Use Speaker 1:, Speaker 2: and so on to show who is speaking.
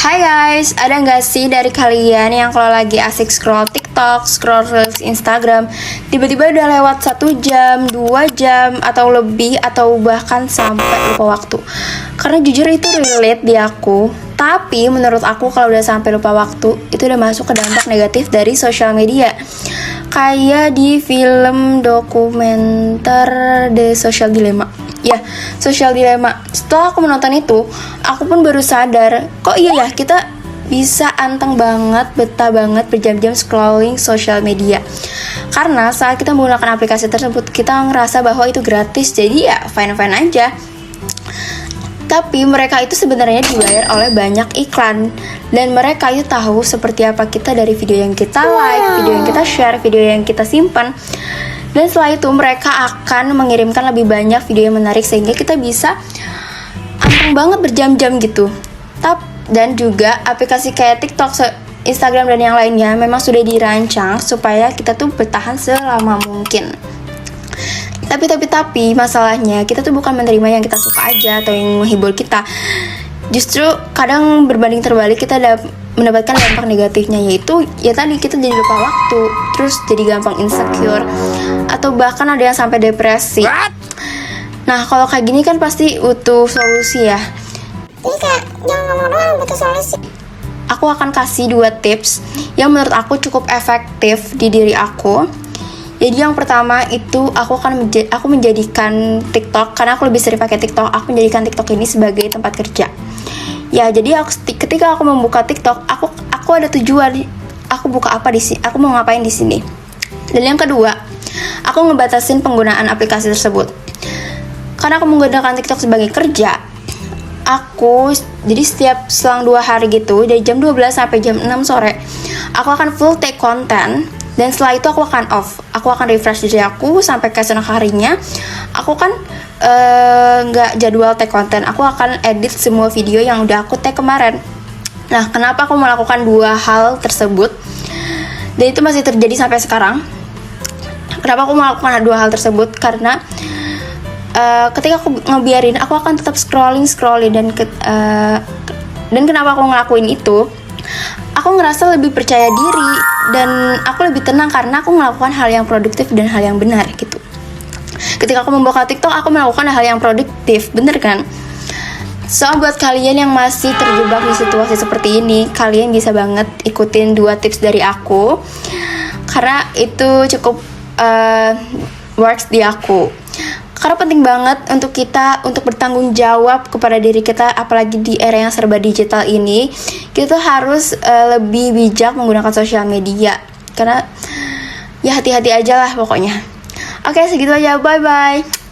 Speaker 1: Hai guys, ada nggak sih dari kalian yang kalau lagi asik scroll TikTok, scroll Reels Instagram, tiba-tiba udah lewat 1 jam, 2 jam, atau lebih, atau bahkan sampai lupa waktu? Karena jujur itu relate di aku. Tapi menurut aku kalau udah sampai lupa waktu, itu udah masuk ke dampak negatif dari sosial media. Kayak di film dokumenter The Social Dilemma. Ya, Social Dilemma. Setelah aku menonton itu, aku pun baru sadar, kok iya ya kita bisa anteng banget, betah banget berjam-jam scrolling sosial media. Karena saat kita menggunakan aplikasi tersebut, kita ngerasa bahwa itu gratis, jadi ya fine-fine aja. Tapi mereka itu sebenarnya dibayar oleh banyak iklan. Dan mereka itu tahu seperti apa kita dari video yang kita like, video yang kita share, video yang kita simpan. Dan setelah itu mereka akan mengirimkan lebih banyak video yang menarik sehingga kita bisa anteng banget berjam-jam gitu. Dan juga aplikasi kayak TikTok, Instagram dan yang lainnya memang sudah dirancang supaya kita tuh bertahan selama mungkin. Tapi masalahnya kita tuh bukan menerima yang kita suka aja atau yang menghibur kita. Justru kadang berbanding terbalik kita mendapatkan dampak negatifnya, yaitu ya tadi kita jadi lupa waktu, terus jadi gampang insecure, atau bahkan ada yang sampai depresi. Nah kalau kayak gini kan pasti butuh solusi ya.
Speaker 2: Jadi kayak jangan ngomong doang, butuh solusi.
Speaker 1: Aku akan kasih 2 tips yang menurut aku cukup efektif di diri aku. Jadi yang pertama itu aku menjadikan TikTok, karena aku lebih sering pakai TikTok, aku menjadikan TikTok ini sebagai tempat kerja. Ya, jadi ketika aku membuka TikTok, aku ada tujuan, aku buka apa di sini, aku mau ngapain di sini. Dan yang kedua, aku ngebatasin penggunaan aplikasi tersebut. Karena aku menggunakan TikTok sebagai kerja, jadi setiap selang 2 hari gitu, dari jam 12 sampai jam 6 sore, aku akan full take konten. Dan setelah itu aku akan off. Aku akan refresh diri aku sampai keesokan harinya. Aku kan nggak jadwal tag konten. Aku akan edit semua video yang udah aku tag kemarin. Nah, kenapa aku melakukan 2 hal tersebut? Dan itu masih terjadi sampai sekarang. Kenapa aku melakukan 2 hal tersebut? Karena ketika aku ngebiarin, aku akan tetap scrolling dan kenapa aku ngelakuin itu? Aku ngerasa lebih percaya diri dan aku lebih tenang karena aku melakukan hal yang produktif dan hal yang benar gitu. Ketika aku membuka TikTok, aku melakukan hal yang produktif, bener kan? So, buat kalian yang masih terjebak di situasi seperti ini, kalian bisa banget ikutin 2 tips dari aku, karena itu cukup works di aku. Karena penting banget untuk kita untuk bertanggung jawab kepada diri kita, apalagi di era yang serba digital ini. Kita harus lebih bijak menggunakan sosial media. Karena ya hati-hati aja lah pokoknya. Oke, segitu aja. Bye-bye.